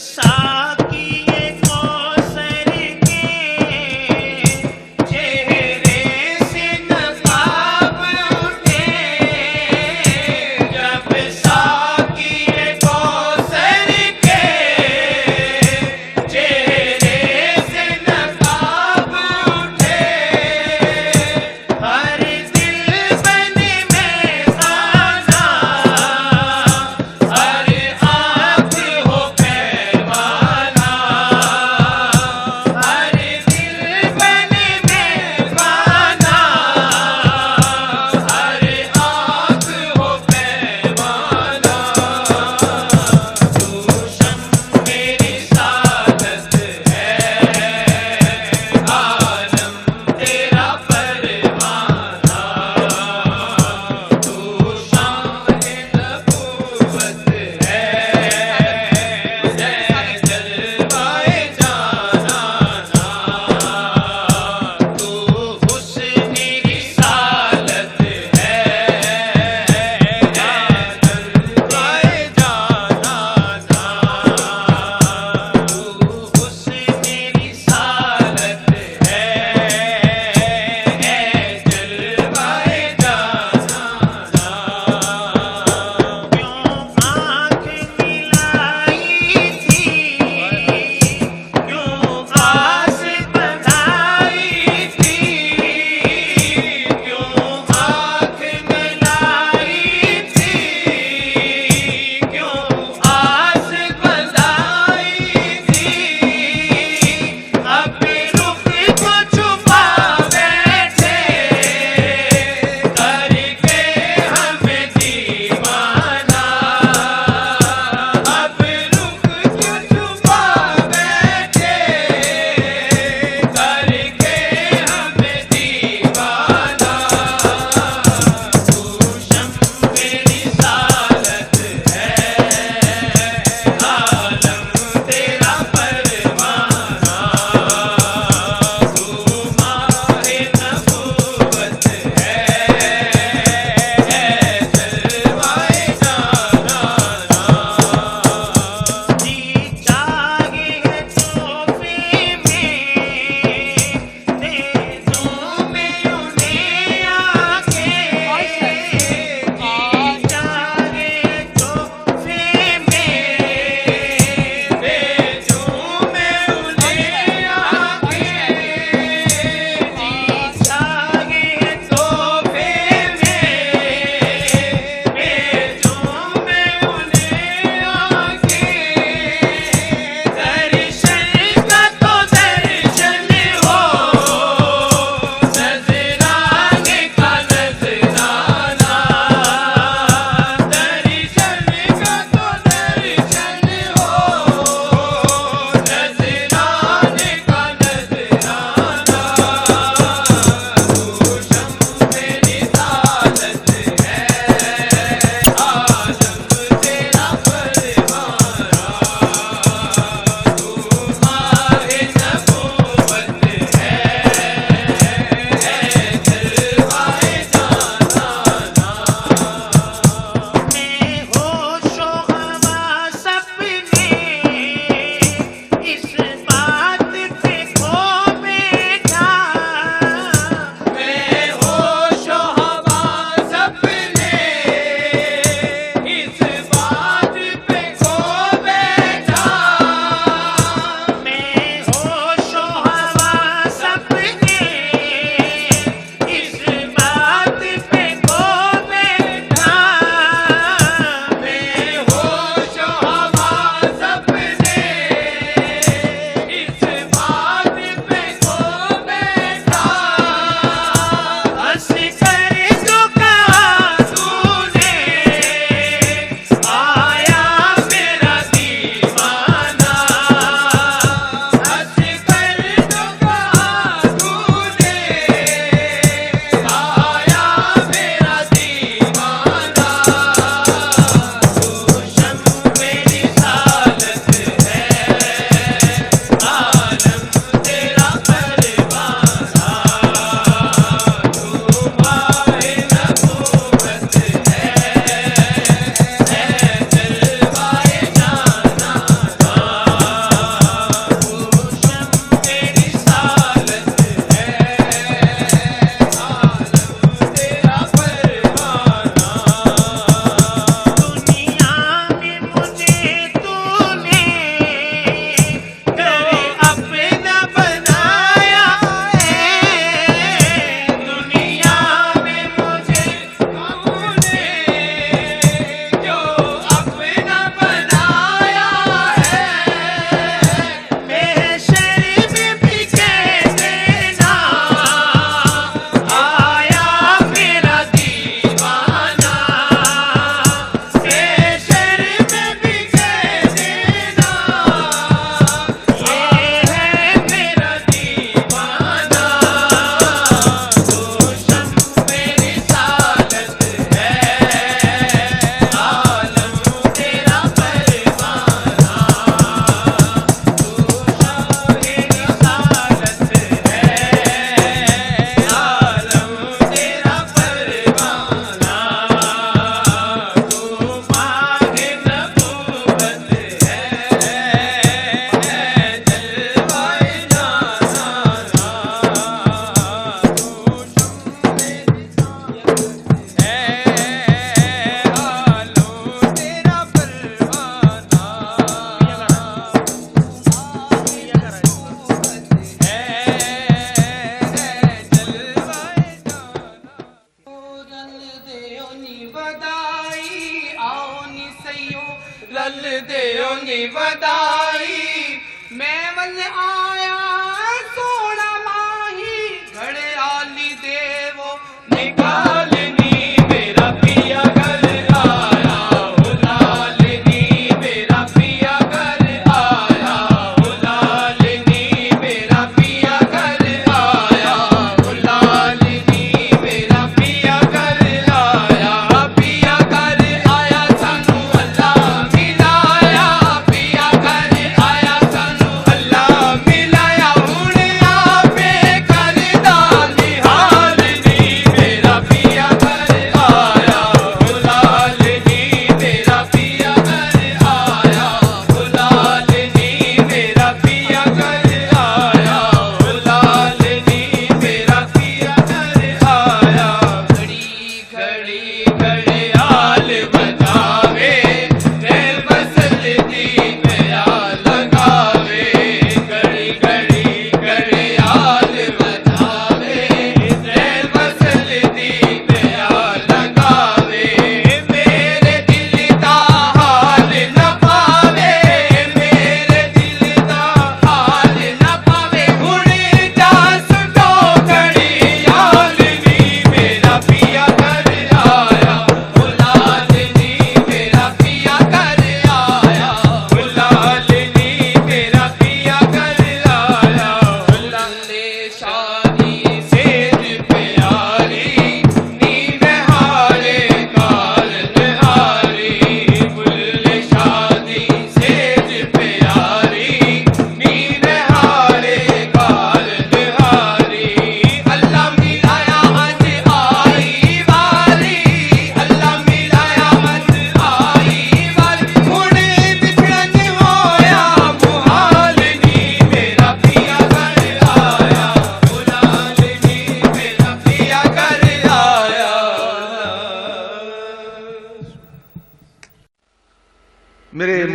ساقیے کوثر کے چہرے سے نقاب اٹھے، جب ساقیے کوثر کے چہرے سے نقاب اٹھے، ہر دل بن میں خانہ، ہر آنکھ ہو پیمانہ،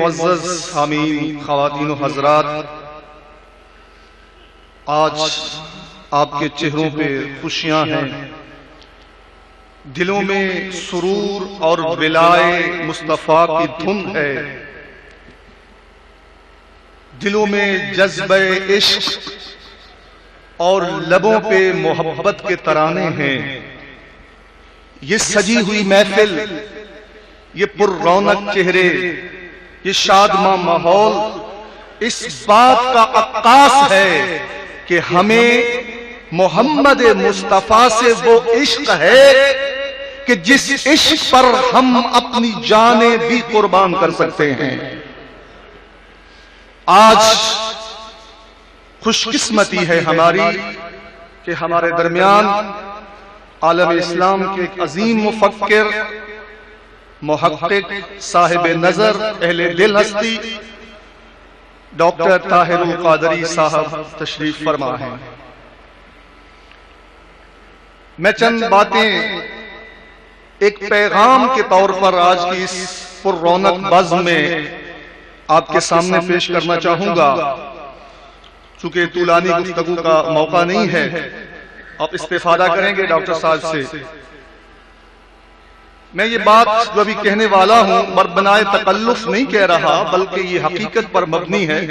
معزز حامین، خواتین و حضرات، آج آپ کے چہروں پہ خوشیاں ہیں، دلوں میں سرور اور ولائے مصطفیٰ کی دھن ہے، دلوں میں جذبہ عشق اور لبوں پہ محبت کے ترانے ہیں۔ یہ سجی ہوئی محفل، یہ پر رونق چہرے، یہ شادماں ماحول اس بات کا عکاس ہے کہ ہمیں محمد مصطفیٰ سے وہ عشق ہے کہ جس عشق پر ہم اپنی جانیں بھی قربان کر سکتے ہیں۔ آج خوش قسمتی ہے ہماری کہ ہمارے درمیان عالم اسلام کے ایک عظیم مفکر، محقق، صاحب نظر، اہل دل ہستی ڈاکٹر طاہر القادری صاحب تشریف فرما ہیں۔ میں چند باتیں ایک پیغام کے طور پر آج کی اس پر رونق بزم میں آپ کے سامنے پیش کرنا چاہوں گا۔ چونکہ طولانی گفتگو کا موقع نہیں ہے، آپ استفادہ کریں گے ڈاکٹر صاحب سے۔ میں یہ بات جو ابھی کہنے والا ہوں بربنائے تکلف نہیں کہہ رہا، بلکہ یہ حقیقت پر مبنی ہے۔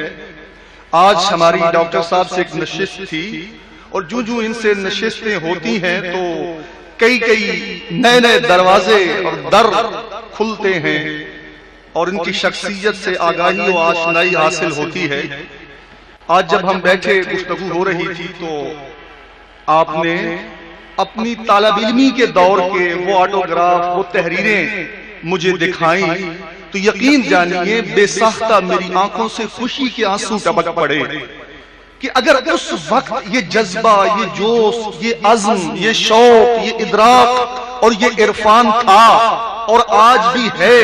آج ہماری ڈاکٹر صاحب سے ایک نشست تھی، اور جو ان سے نشستیں ہوتی ہیں تو کئی نئے نئے دروازے اور در کھلتے ہیں، اور ان کی شخصیت سے آگاہی و آشنائی حاصل ہوتی ہے۔ آج جب ہم بیٹھے گفتگو ہو رہی تھی تو آپ نے اپنی طالب علمی کے دور کے وہ آٹوگراف، وہ تحریریں مجھے دکھائیں تو یقین جانیے بے ساختہ میری آنکھوں سے خوشی کے آنسو ٹپک پڑے کہ اگر اس وقت یہ جذبہ، یہ جوش، یہ عزم، یہ شوق، یہ ادراک اور یہ عرفان تھا اور آج بھی ہے،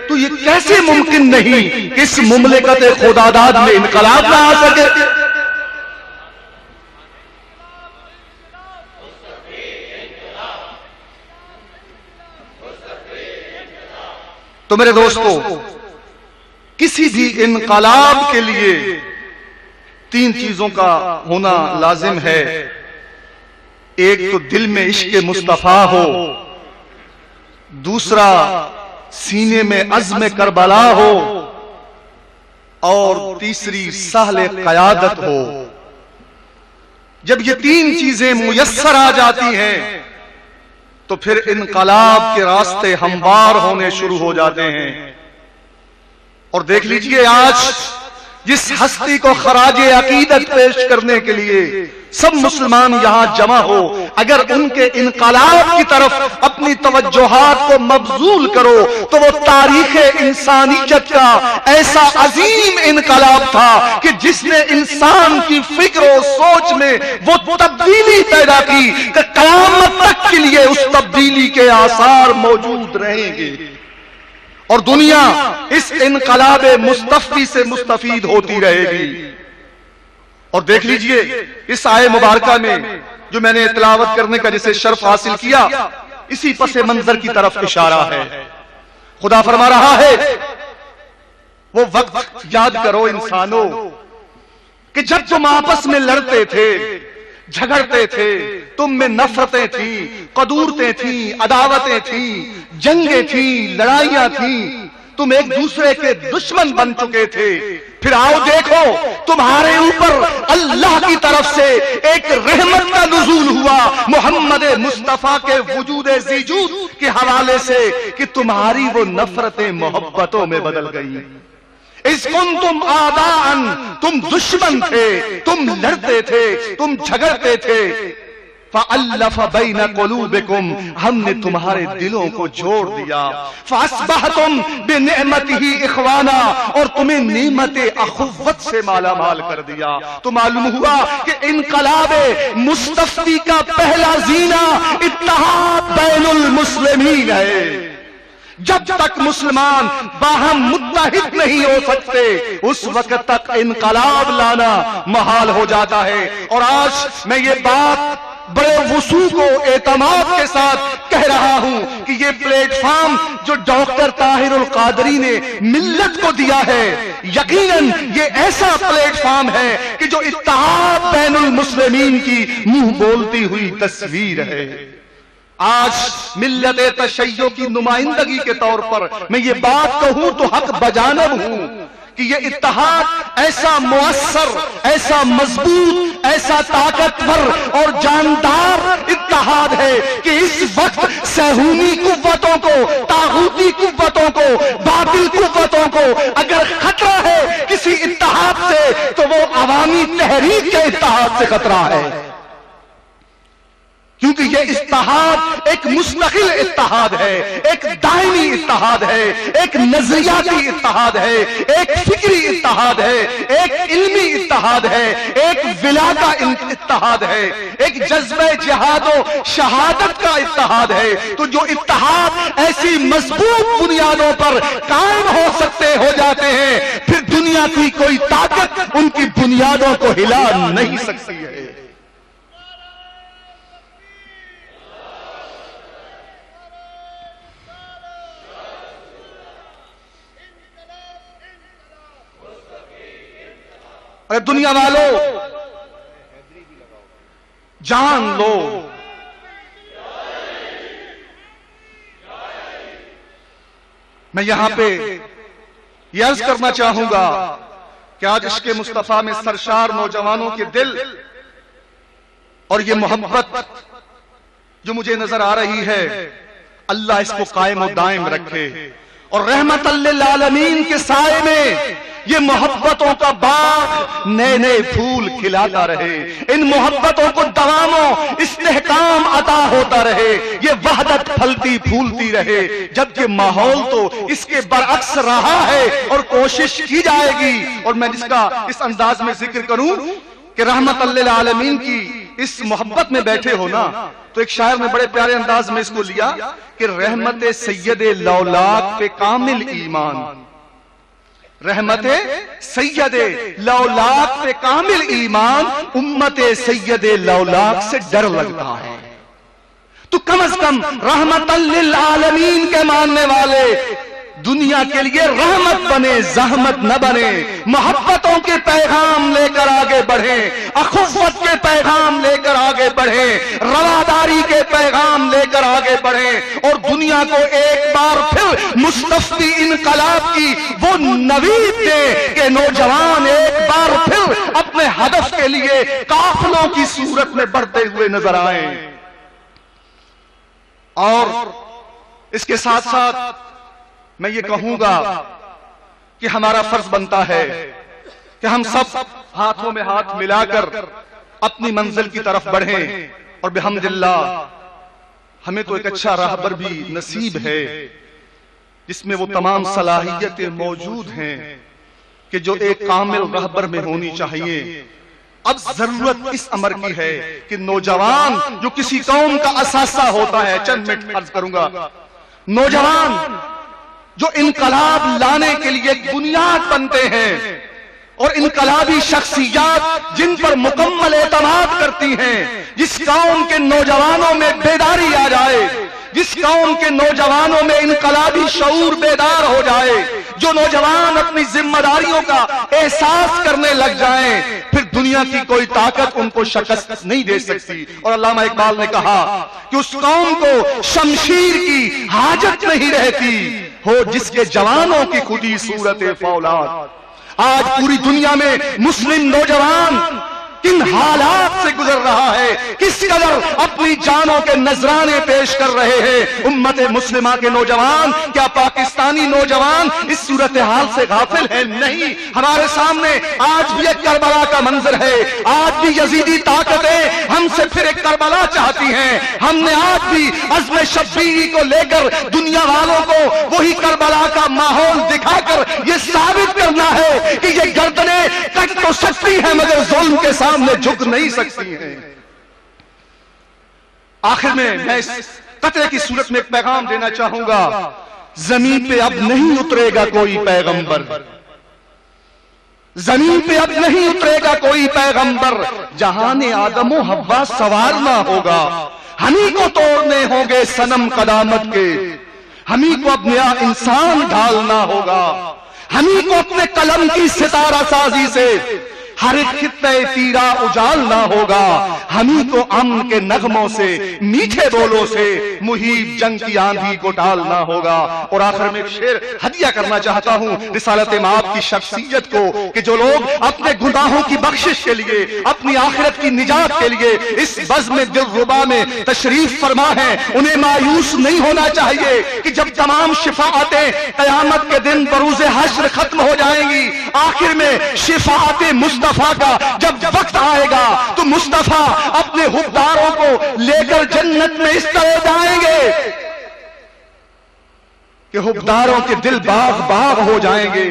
تو یہ کیسے ممکن نہیں کہ اس مملکت خداداد میں انقلاب نہ آ سکے؟ تو میرے دوستو، کسی بھی انقلاب کے لیے تین چیزوں کا ہونا لازم ہے۔ ایک تو دل میں عشق مصطفیٰ ہو، دوسرا سینے میں عزم کربلا ہو، اور تیسری سہل قیادت ہو۔ جب یہ تین چیزیں میسر آ جاتی ہیں تو پھر انقلاب کے راستے ہموار ہونے شروع ہو جاتے ہیں۔ اور دیکھ لیجئے آج جس ہستی کو خراج عقیدت پیش کرنے کے لیے سب مسلمان یہاں جمع ہو، اگر ان کے انقلاب کی طرف اپنی توجہات کو مبذول کرو تو وہ تاریخ انسانیت کا ایسا عظیم انقلاب تھا کہ جس نے انسان کی فکر و سوچ میں وہ تبدیلی پیدا کی کہ قیامت تک کے لیے اس تبدیلی کے آثار موجود رہیں گے، اور دنیا اس انقلاب مصطفی سے مستفید ہوتی رہے گی۔ اور دیکھ لیجئے اس آیے مبارکہ میں جو میں نے تلاوت کرنے کا جسے شرف حاصل کیا، اسی پس منظر کی طرف اشارہ ہے۔ خدا فرما رہا ہے، وہ وقت یاد کرو انسانوں کہ جب تم آپس میں لڑتے تھے، جھگڑتے تھے، تم میں نفرتیں تھیں، قدورتیں تھیں، عداوتیں تھیں، جنگیں تھیں، لڑائیاں تھیں، تم ایک دوسرے کے دشمن بن چکے تھے۔ پھر آؤ دیکھو تمہارے اوپر اللہ کی طرف سے ایک رحمت کا نزول ہوا محمد مصطفیٰ کے وجود ذیجود کے حوالے سے کہ تمہاری وہ نفرتیں محبتوں میں بدل گئی۔ اس کنتم اعداء، تم دشمن تھے، تم لڑتے تھے، تم جھگڑتے تھے، فَأَلَّفَ بَيْنَ قُلُوبِكُمْ، ہم نے تمہارے دلوں کو جوڑ دیا، فَأَصْبَحْتُمْ بِنِعْمَتِهِ إِخْوَانًا، اور تمہیں نعمت اخوت سے مالا مال کر دیا۔ تو معلوم ہوا کہ انقلاب مصطفی کا پہلا زینہ اتحاد بین المسلمین ہے۔ جب تک مسلمان باہم متحد نہیں ہو سکتے اس وقت تک انقلاب لانا محال ہو جاتا ہے۔ اور آج میں یہ بات بڑے وثوق و اعتماد کے ساتھ کہہ رہا ہوں کہ یہ پلیٹ فارم جو ڈاکٹر طاہر القادری نے ملت کو دیا ہے، یقیناً یہ ایسا پلیٹ فارم ہے کہ جو اتحاد بین المسلمین کی منہ بولتی ہوئی تصویر ہے۔ آج ملت تشیع کی نمائندگی کے طور پر میں یہ بات کہوں تو حق بجانب ہوں کہ یہ اتحاد ایسا مؤثر، ایسا مضبوط، ایسا طاقتور اور جاندار اتحاد ہے کہ اس وقت صہیونی قوتوں کو، طاغوتی قوتوں کو، باطل قوتوں کو اگر خطرہ ہے کسی اتحاد سے تو وہ عوامی تحریک کے اتحاد سے خطرہ ہے، کیونکہ یہ اتحاد ایک مستقل اتحاد ہے، ایک دائمی اتحاد ہے، ایک نظریاتی اتحاد ہے، ایک فکری اتحاد ہے، ایک علمی اتحاد ہے، ایک ولادا اتحاد ہے، ایک جذبہ جہاد و شہادت کا اتحاد ہے۔ تو جو اتحاد ایسی مضبوط بنیادوں پر قائم ہو جاتے ہیں، پھر دنیا کی کوئی طاقت ان کی بنیادوں کو ہلا نہیں سکتی ہے۔ ارے دنیا والو، جان لو، میں یہاں پہ یہ عرض کرنا چاہوں گا کہ آج عشق مصطفیٰ میں سرشار نوجوانوں کے دل اور یہ محبت جو مجھے نظر آ رہی ہے، اللہ اس کو قائم و دائم رکھے اور رحمت للعالمین کے سائے میں یہ محبتوں کا باغ نئے نئے پھول کھلاتا رہے، ان محبتوں کو دوام و استحکام عطا ہوتا رہے، یہ وحدت پھلتی پھولتی رہے، جبکہ ماحول تو اس کے برعکس رہا ہے اور کوشش کی جائے گی۔ اور میں اس کا اس انداز میں ذکر کروں کہ رحمت للعالمین کی اس محبت میں بیٹھے ہو نا، تو ایک شاعر نے بڑے پیارے انداز میں اس کو لیا کہ رحمت سید لولاک پہ کامل ایمان، رحمت سید لولاک پہ کامل ایمان، امت سید لولاک سے ڈر لگتا ہے۔ تو کم از کم رحمت للعالمین کے ماننے والے دنیا کے لیے رحمت بنے، زحمت نہ بنے، محبتوں کے پیغام لے کر آگے بڑھیں، اخوت کے پیغام لے کر آگے بڑھیں، رواداری کے پیغام لے کر آگے بڑھیں، اور دنیا کو ایک بار پھر مستفی انقلاب کی وہ نوید دیں کہ نوجوان ایک بار پھر اپنے ہدف کے لیے قافلوں کی صورت میں بڑھتے ہوئے نظر آئیں۔ اور اس کے ساتھ ساتھ میں یہ کہوں گا کہ ہمارا فرض بنتا ہے کہ ہم سب ہاتھوں میں ہاتھ ملا کر اپنی منزل کی طرف بڑھیں، اور بحمداللہ ہمیں تو ایک اچھا راہبر بھی نصیب ہے جس میں وہ تمام صلاحیتیں موجود ہیں کہ جو ایک کامل راہبر میں ہونی چاہیے۔ اب ضرورت اس امر کی ہے کہ نوجوان جو کسی قوم کا اثاثہ ہوتا ہے، چند منٹ عرض کروں گا، نوجوان جو انقلاب لانے کے لیے ایک بنیاد بنتے ہیں، اور انقلابی شخصیات جن پر مکمل اعتماد کرتی ہیں، جس قوم کے نوجوانوں میں بیداری آ جائے، جس قوم کے نوجوانوں میں انقلابی شعور بیدار ہو جائے، جو نوجوان اپنی ذمہ داریوں کا احساس کرنے لگ جائیں، پھر دنیا کی کوئی طاقت ان کو شکست نہیں دے سکتی۔ اور علامہ اقبال نے کہا کہ اس قوم کو شمشیر کی حاجت نہیں رہتی ہو جس کے جوانوں کی خودی صورت فولاد۔ آج پوری دنیا میں مسلم نوجوان کن حالات سے گزر رہا ہے، کس قدر اپنی جانوں کے نذرانے پیش کر رہے ہیں امت مسلمہ کے نوجوان۔ کیا پاکستانی نوجوان اس صورتحال سے غافل ہے؟ نہیں، ہمارے سامنے آج بھی ایک کربلا کا منظر ہے، آج بھی یزیدی طاقتیں ہم سے پھر ایک کربلا چاہتی ہیں۔ ہم نے آج بھی عزم شبیری کو لے کر دنیا والوں کو وہی کربلا کا ماحول دکھا کر یہ ثابت کرنا ہے کہ یہ گردنیں کٹ تو سکتی ہیں مگر ظلم کے سامنے جھک نہیں سکتی ہیں۔ آخر میں اس قطعے کی صورت میں ایک پیغام دینا چاہوں گا، زمین پہ اب نہیں اترے گا کوئی پیغمبر، زمین پہ اب نہیں اترے گا کوئی پیغمبر، جہان آدم و حوا سوارنا ہوگا، ہمیں کو توڑنے ہوں گے صنم قدامت کے، ہمیں کو اب نیا انسان ڈھالنا ہوگا، ہمیں کو اپنے قلم کی ستارہ سازی سے ہر ایک خطے تیرا اجالنا ہوگا، ہمیں کو امن کے نغموں سے میٹھے بولوں سے مہیب جنگ کی آندھی کو ڈالنا ہوگا۔ اور آخر میں ایک شعر ہدیہ کرنا چاہتا ہوں رسالت مآب کی شخصیت کو، کہ جو لوگ اپنے گناہوں کی بخشش کے لیے، اپنی آخرت کی نجات کے لیے اس بزم دلربا میں تشریف فرما ہیں، انہیں مایوس نہیں ہونا چاہیے کہ جب تمام شفاعتیں قیامت کے دن بروز حشر ختم ہو جائیں گی، آخر میں شفاعت مصطفیٰ کا جب وقت آئے گا تو مصطفیٰ اپنے حبداروں کو لے کر جنت میں اس طرح جائیں گے کہ حبداروں کے دل باغ باغ ہو جائیں گے،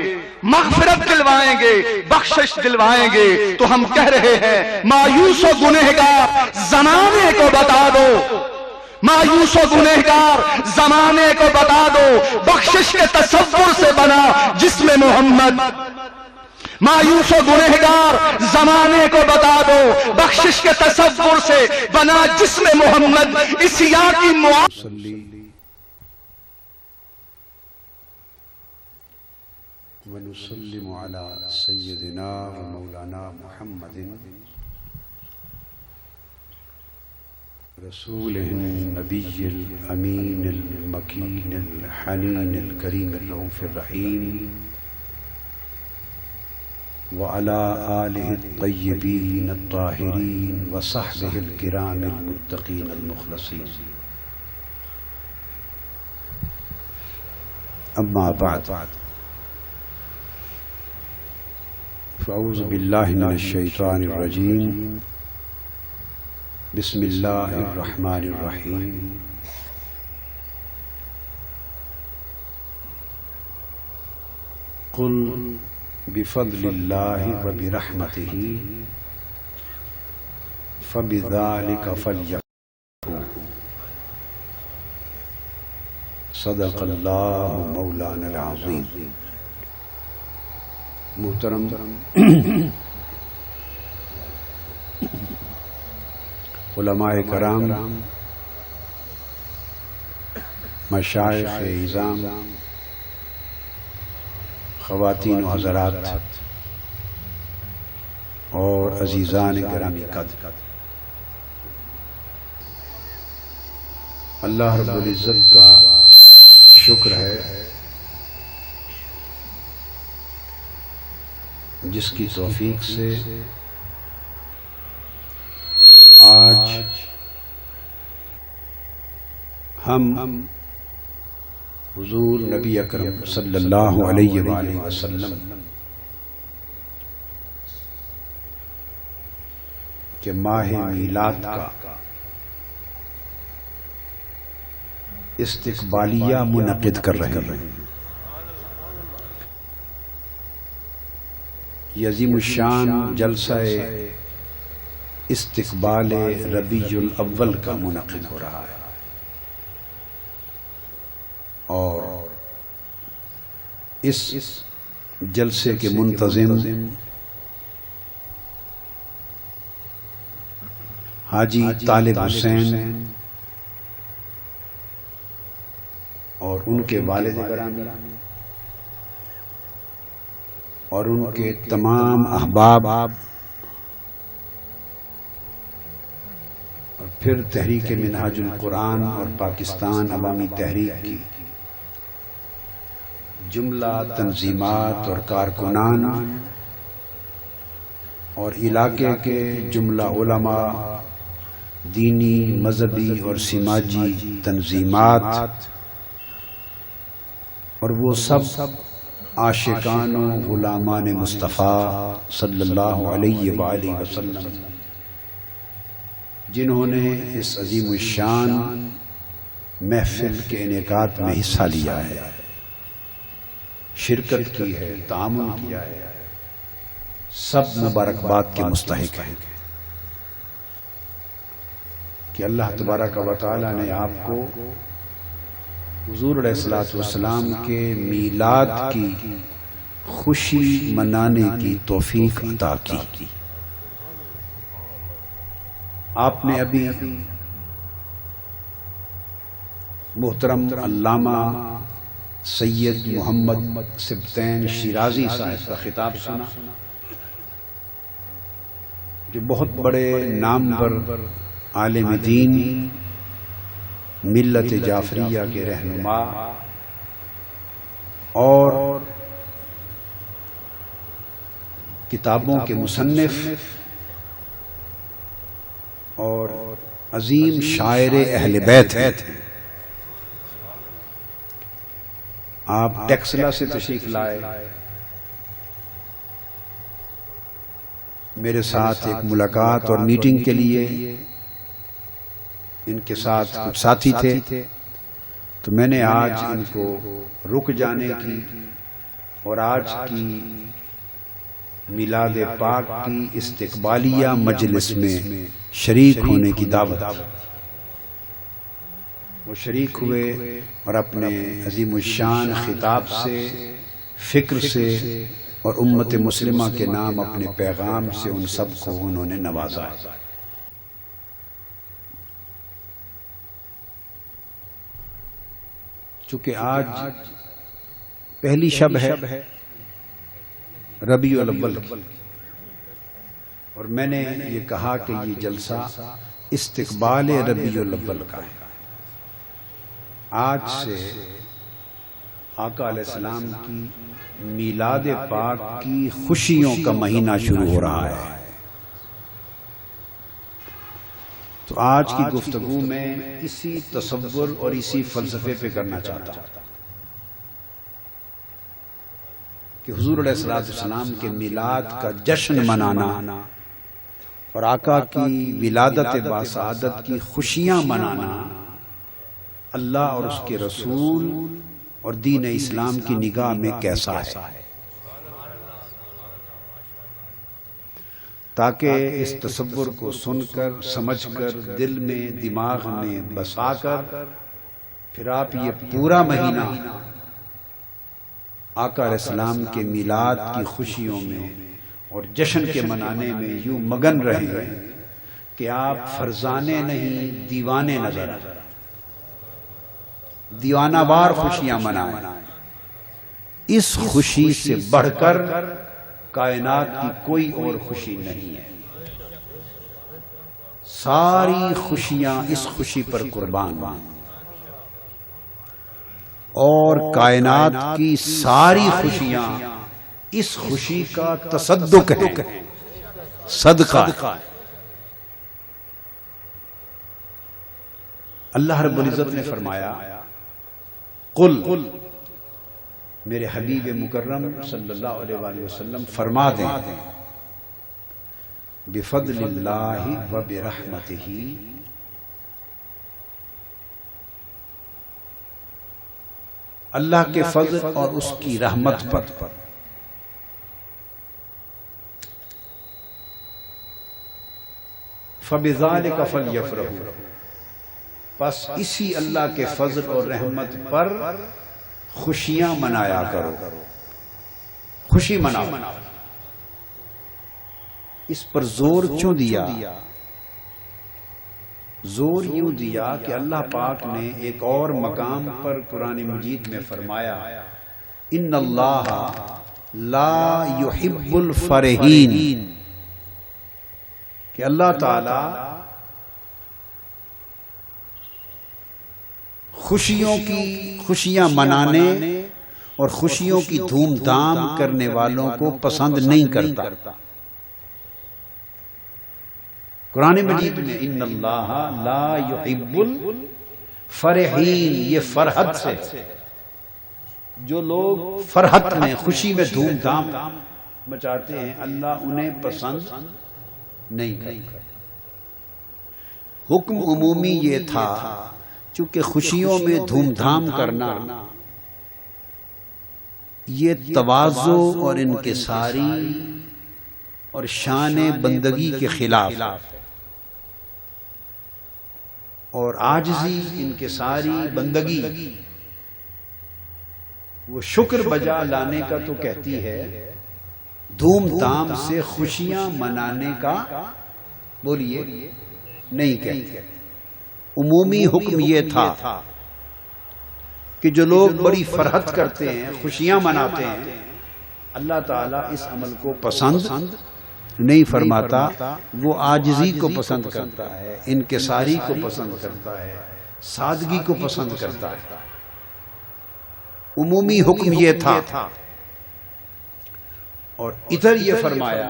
مغفرت دلوائیں گے، بخشش دلوائیں گے۔ تو ہم کہہ رہے ہیں مایوس و گنہگار زمانے کو بتا دو، مایوس و گنہگار زمانے کو بتا دو، بخشش کے تصور سے بنا جسم محمد، مایوس و گنہگار زمانے کو بتا دو، بخشش کے تصور سے بنا جسم محمد، اسیا کی ونسلم على سيدنا ومولانا محمد رسوله النبي الأمين المكين الحنين الكريم الرؤوف الرحيم وعلى آله الطيبين الطاهرين وصحبه الكرام المتقين المخلصين. أما بعد، فأعوذ بالله من الشيطان الرجيم. بسم الله الرحمن الرحيم. قل بفضل الله وبرحمته فبذلك فليفرحوا صدق الله مولانا العظيم. محترم علماء کرام، مشائخ اعظام، خواتین و حضرات اور عزیزان گرامی قدر، اللہ رب العزت کا شکر ہے جس کی توفیق سے آج ہم حضور نبی اکرم صلی اللہ علیہ وآلہ وسلم کے ماہ میلاد کا استقبالیہ منعقد کر رہے ہیں۔ یہ عظیم الشان جلسہ استقبال ربیع الاول کا منعقد ہو رہا ہے، اور اس جلسے کے منتظم حاجی طالب حسین اور ان کے والد گرامی اور ان کے تمام احباب، اور پھر تحریک منہاج القرآن اور پاکستان عوامی تحریک کی جملہ تنظیمات اور کارکنان اور علاقے کے جملہ علماء، دینی، مذہبی اور سماجی تنظیمات، اور وہ سب عاشقان و غلامان مصطفیٰ صلی اللہ علیہ وآلہ وسلم جنہوں نے اس عظیم الشان محفل کے انعقاد میں حصہ لیا ہے، شرکت کی ہے، تعاون کیا ہے، سب مبارکباد کے مستحق ہیں کہ اللہ تبارک و تعالی نے آپ کو حضور علیہ الصلوۃ والسلام کے میلاد کی خوشی منانے کی توفیق عطا کی۔ آپ نے ابھی محترم علامہ سید محمد سبطین شیرازی صاحب کا خطاب سنا، جو بہت بڑے نامور عالم دین، ملت جعفریہ کے رہنما اور کتابوں کے مصنف اور عظیم شاعر اہل بیت ہیں۔ آپ ٹیکسلا سے تشریف لائے، میرے ساتھ ایک ملاقات اور میٹنگ کے لیے ان کے ساتھ کچھ ساتھی تھے، تو میں نے آج ان کو رک جانے کی اور آج کی میلاد پاک کی استقبالیہ مجلس میں شریک ہونے کی دعوت۔ وہ شریک ہوئے اور اپنے عظیم الشان خطاب سے، فکر سے اور امت مسلمہ کے نام اپنے پیغام سے ان سب کو انہوں نے نوازا ہے۔ چونکہ آج پہلی شب ہے ربیع الاول کی، اور میں نے یہ کہا کہ یہ جلسہ استقبال ربیع الاول کا ہے۔ آج سے آقا علیہ السلام کی میلاد پاک کی خوشیوں کا مہینہ شروع ہو رہا ہے۔ تو آج کی گفتگو میں اسی تصور اور اسی فلسفے پہ کرنا چاہتا ہوں کہ حضور علیہ السلام کے میلاد کا جشن منانا اور آقا کی ولادت باسعادت کی خوشیاں منانا اللہ اور اس کے رسول اور دین اسلام کی نگاہ میں کیسا ہے، تاکہ اس تصور کو سن کر، سمجھ کر، دل میں، دماغ میں بسا کر پھر آپ یہ پورا مہینہ آقا علیہ السلام کے میلاد کی خوشیوں میں اور جشن کے منانے میں یوں مگن رہے کہ آپ فرزانے نہیں دیوانے نظر آئیں، دیوانہ وار خوشیاں منائیں۔ اس خوشی سے بڑھ کر کائنات کی کوئی اور خوشی نہیں ہے۔ ساری خوشیاں اس خوشی پر قربان ہیں، اور کائنات کی ساری خوشیاں اس خوشی کا تصدق ہے، صدقہ ہے۔ اللہ رب العزت نے فرمایا، قل، میرے حبیب مکرم صلی اللہ علیہ وآلہ وسلم فرما دیں، بفضل اللہ و برحمتہ، اللہ کے فضل اور اس کی رحمت پر فبذالک فلیفرحوا، پس اسی اللہ کے فضل اور رحمت پر خوشیاں منایا کرو، خوشی مناؤ۔ اس پر زور کیوں دیا؟ زور یوں دیا کہ اللہ پاک نے ایک اور مقام پر قرآن مجید میں فرمایا، ان اللہ لا یحب الفرحین، کہ اللہ تعالی خوشیاں منانے اور خوشیوں کی دھوم دھام کرنے والوں کو پسند نہیں کرتا۔ قرآن مجید میں ان اللہ لا یحب الفرحین، یہ فرحت سے، جو لوگ فرحت میں، خوشی میں دھوم دھام مچاتے ہیں، اللہ انہیں پسند نہیں کرتا۔ حکم عمومی یہ تھا، چونکہ خوشیوں میں دھوم دھام کرنا یہ تواضع اور انکساری اور شان بندگی کے خلاف ہے، اور عاجزی، انکساری، بندگی وہ شکر بجا لانے کا تو کہتی ہے، دھوم دھام سے خوشیاں منانے کا بولیے نہیں کہتی۔ عمومی حکم یہ تھا کہ جو لوگ بڑی فرحت کرتے ہیں، خوشیاں مناتے ہیں، اللہ تعالیٰ اس عمل کو پسند نہیں فرماتا، وہ عاجزی کو پسند کرتا ہے، انکساری کو پسند کرتا ہے، سادگی کو پسند کرتا ہے۔ عمومی حکم یہ تھا، اور ادھر یہ فرمایا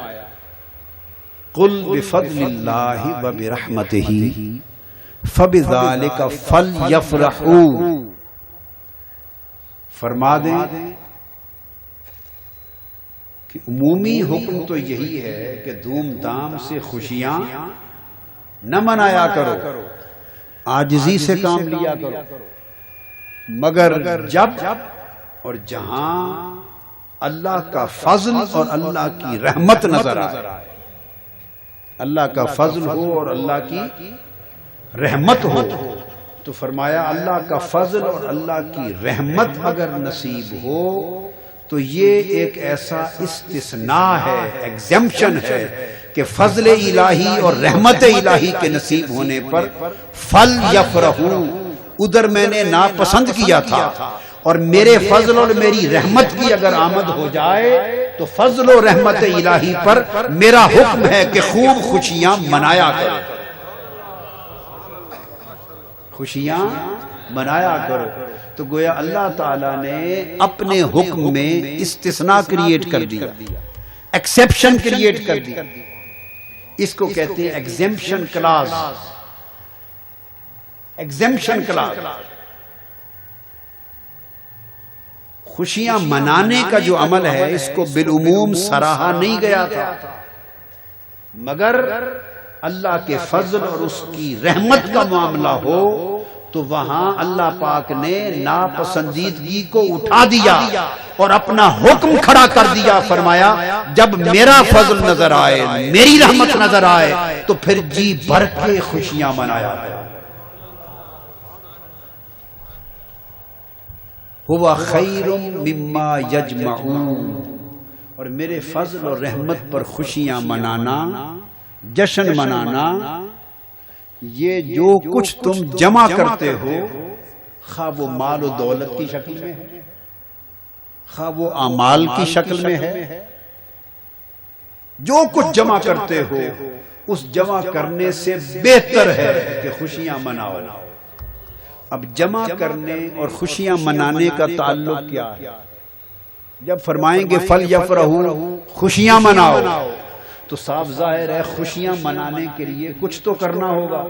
قل بفضل اللہ وبرحمتہ فبذالک فلیفرحوا، فرما دیں کہ عمومی حکم تو یہی ہے کہ دھوم دھام سے خوشیاں نہ منایا کرو، عاجزی سے کام لیا کرو، مگر جب اور جہاں اللہ کا فضل اور اللہ کی رحمت نظر آئے، اللہ کا فضل ہو اور اللہ کی رحمت ہو، تو فرمایا اللہ کا فضل اور اللہ کی رحمت اگر نصیب ہو تو یہ ایک ایسا استثناء ہے، ایگزمپشن ہے کہ فضل الہی اور رحمت الہی کے نصیب ہونے پر فَلْيَفْرَحُوا، ادھر میں نے ناپسند کیا تھا، اور میرے فضل اور میری رحمت کی اگر آمد ہو جائے تو فضل و رحمت الہی پر میرا حکم ہے کہ خوب خوشیاں منایا کرو، خوشیاں منایا کرو۔ تو گویا اللہ تعالیٰ نے اپنے حکم میں استثناء کریٹ کر دیا، ایکسیپشن کریٹ کر دیا، اس کو کہتے ہیں ایگزمپشن کلاز، ایگزمپشن کلاز۔ خوشیاں منانے کا جو عمل ہے اس کو بالعموم سراہا نہیں گیا تھا، مگر اللہ کے فضل اور اس کی رحمت کا معاملہ ہو تو وہاں اللہ پاک نے ناپسندیدگی کو اٹھا دیا اور اپنا حکم کھڑا کر دیا، فرمایا جب میرا فضل نظر آئے، میری رحمت نظر آئے تو پھر جی بھر کے خوشیاں منایا گیا۔ ہوا خیر مما یجمعون، اور میرے فضل اور رحمت پر خوشیاں منانا، جشن منانا، یہ جو کچھ تم جمع کرتے ہو، خواہ وہ مال و دولت کی شکل میں ہے، خواہ وہ اعمال کی شکل میں ہے، جو کچھ جمع کرتے ہو اس جمع کرنے سے بہتر ہے کہ خوشیاں مناؤ۔ اب جمع کرنے اور خوشیاں منانے کا تعلق کیا ہے؟ جب فرمائیں گے فَلْيَفْرَحُوا، خوشیاں مناؤ، تو صاف ظاہر ہے خوشیاں منانے کے لیے کچھ تو کرنا ہوگا۔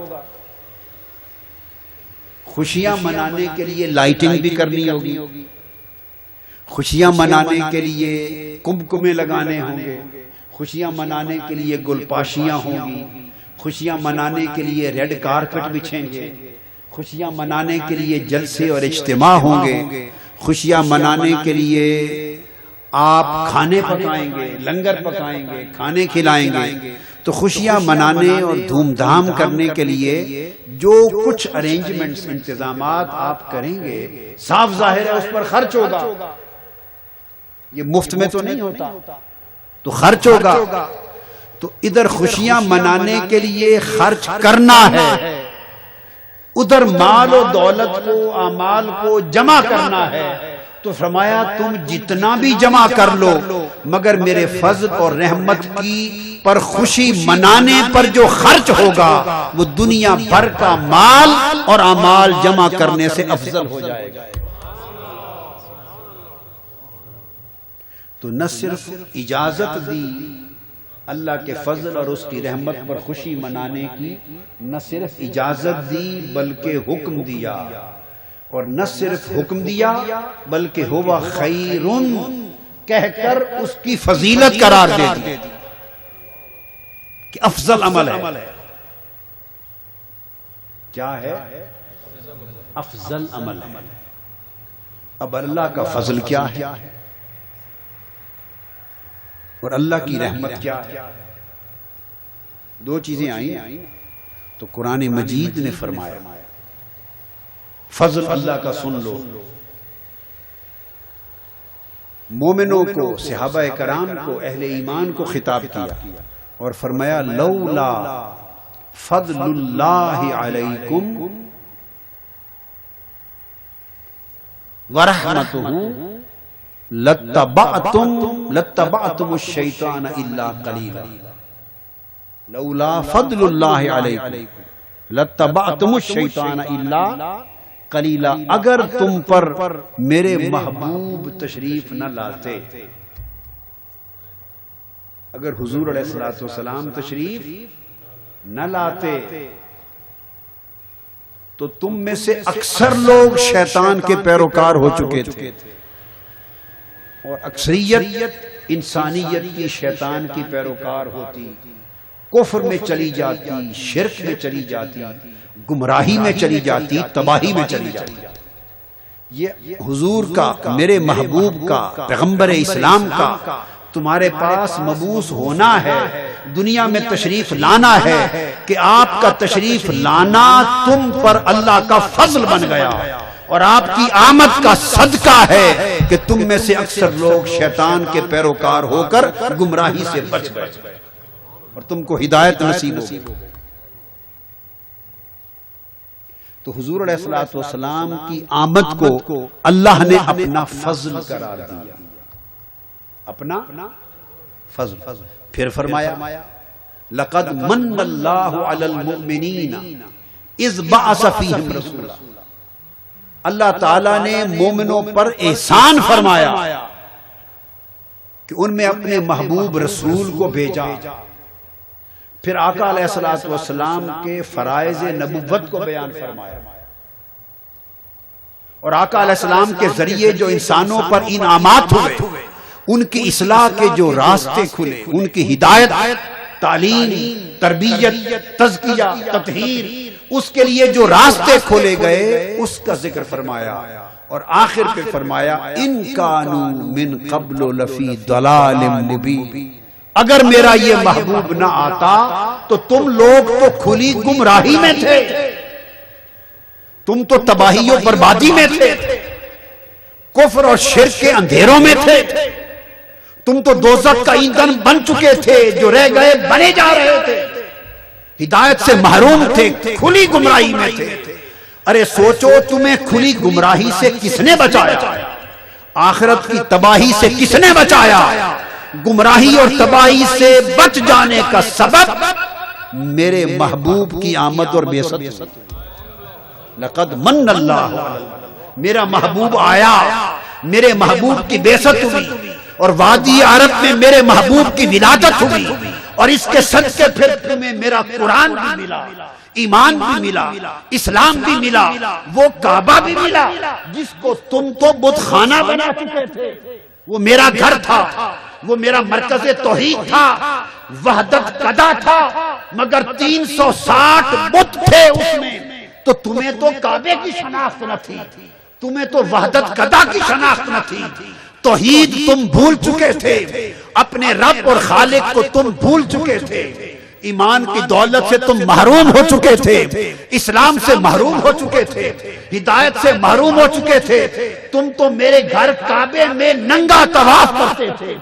خوشیاں منانے کے لیے لائٹنگ بھی کرنی ہوگی، خوشیاں منانے کے لیے کمکمے لگانے ہوں گے، خوشیاں منانے کے لیے گلپاشیاں ہوں گی، خوشیاں منانے کے لیے ریڈ کارپٹ بچھیں گے، خوشیاں منانے کے لیے جلسے اور اجتماع ہوں گے، خوشیاں منانے کے لیے آپ کھانے پکائیں گے، لنگر پکائیں گے، کھانے کھلائیں گے۔ تو خوشیاں منانے اور دھوم دھام کرنے کے لیے جو کچھ ارینجمنٹس، انتظامات آپ کریں گے، صاف ظاہر ہے اس پر خرچ ہوگا، یہ مفت میں تو نہیں ہوتا، تو خرچ ہوگا۔ تو ادھر خوشیاں منانے کے لیے خرچ کرنا ہے، ادھر مال و دولت کو، اعمال کو جمع کرنا ہے۔ تو فرمایا تم جتنا بھی جمع کر لو، مگر میرے فضل اور رحمت کی پر خوشی منانے پر جو خرچ ہوگا وہ دنیا بھر کا مال اور اعمال جمع کرنے سے افضل ہو جائے گا۔ تو نہ صرف اجازت دی اللہ کے فضل اور اس کی رحمت پر خوشی منانے کی، نہ صرف اجازت دی بلکہ حکم دیا، اور نہ صرف حکم دیا بلکہ ہوا خیرن کہہ کر اس کی فضیلت قرار دے دی کہ افضل عمل ہے۔ کیا ہے؟ افضل عمل ہے۔ اب اللہ کا فضل کیا ہے اور اللہ کی رحمت کیا ہے؟ دو چیزیں آئیں تو قرآن مجید نے فرمایا فضل اللہ کا سن لو، مومنوں کو، صحابہ کرام کو، اہل ایمان کو خطاب کیا اور فرمایا لولا فضل اللہ علیکم ورحمتہ لتبعتم الشیطان الا قلیلا. لولا فضل اللہ علیکم لتبعتم الشیطان الا قلیلا. اگر تم پر میرے محبوب تشریف نہ لاتے، اگر حضور علیہ الصلوۃ والسلام تشریف نہ لاتے تو تم میں سے اکثر لوگ شیطان کے پیروکار ہو چکے تھے، اور اکثریت انسانیت کی شیطان کی پیروکار ہوتی، کفر میں چلی جاتی، شرک میں چلی جاتی، گمراہی میں چلی جاتی، تباہی میں چلی جاتی. یہ حضور کا، میرے محبوب کا، پیغمبر اسلام کا تمہارے پاس مبعوث ہونا ہے، دنیا میں تشریف لانا ہے، کہ آپ کا تشریف لانا تم پر اللہ کا فضل بن گیا، اور آپ کی آمد کا صدقہ ہے کہ تم میں سے اکثر لوگ شیطان کے پیروکار ہو کر گمراہی سے بچ گئے اور تم کو ہدایت نصیب ہو گئی. تو حضور علیہ الصلوۃ والسلام کی آمد کو اللہ نے اپنا فضل قرار دیا، اپنا فضل. پھر فرمایا لقد من اللہ علی المؤمنین اذ بعث فیہم رسولا. اللہ تعالیٰ نے مومنوں پر احسان فرمایا کہ ان میں اپنے محبوب رسول کو بھیجا. پھر آقا علیہ الصلوۃ والسلام کے فرائض نبوت کو بیان فرمایا، اور آقا علیہ السلام کے ذریعے جو انسانوں پر انعامات ہوئے، ان کی اصلاح کے جو راستے کھلے، ان کی ہدایت، تعلیم، تربیت، تزکیہ، تطہیر، اس کے لیے جو راستے کھولے گئے اس کا ذکر فرمایا. اور آخر پہ فرمایا ان کانوا من قبل لفی ضلال مبین. اگر میرا یہ محبوب نہ آتا تو تم لوگ تو کھلی گمراہی میں تھے، تم تو تباہی و بربادی میں تھے، کفر اور شرک کے اندھیروں میں تھے، تم تو دوزخ کا ایندھن بن چکے تھے، جو رہ گئے بنے جا رہے تھے، ہدایت سے محروم تھے، کھلی گمراہی میں تھے. ارے سوچو تمہیں کھلی گمراہی سے کس نے بچایا؟ آخرت کی تباہی سے کس نے بچایا؟ گمراہی اور تباہی سے بچ جانے کا سبب میرے محبوب کی آمد اور بعثت. لقد من اللہ، میرا محبوب آیا، میرے محبوب کی بعثت ہوئی، اور وادی عرب میں میرے محبوب کی ولادت ہوئی، اور اس کے صدقے پھر تمہیں میرا قرآن بھی ملا، ایمان بھی ملا، اسلام بھی ملا، وہ کعبہ بھی ملا جس کو تم تو بت خانہ بنا چکے تھے. وہ میرا گھر تھا، وہ میرا مرکز توحید تھا، وحدت قدا تھا، مگر 360 بت تھے اس میں. تو تمہیں تو کعبے کی شناخت نہ تھی، تمہیں تو وحدت قدا کی شناخت نہ تھی، توحید تم بھول چکے تھے، اپنے رب اور خالق کو تم بھول چکے تھے، ایمان کی دولت سے تم محروم ہو چکے تھے، اسلام سے محروم ہو چکے تھے، ہدایت سے محروم ہو چکے تھے. تم تو میرے گھر کعبے میں ننگا طواف کرتے تھے،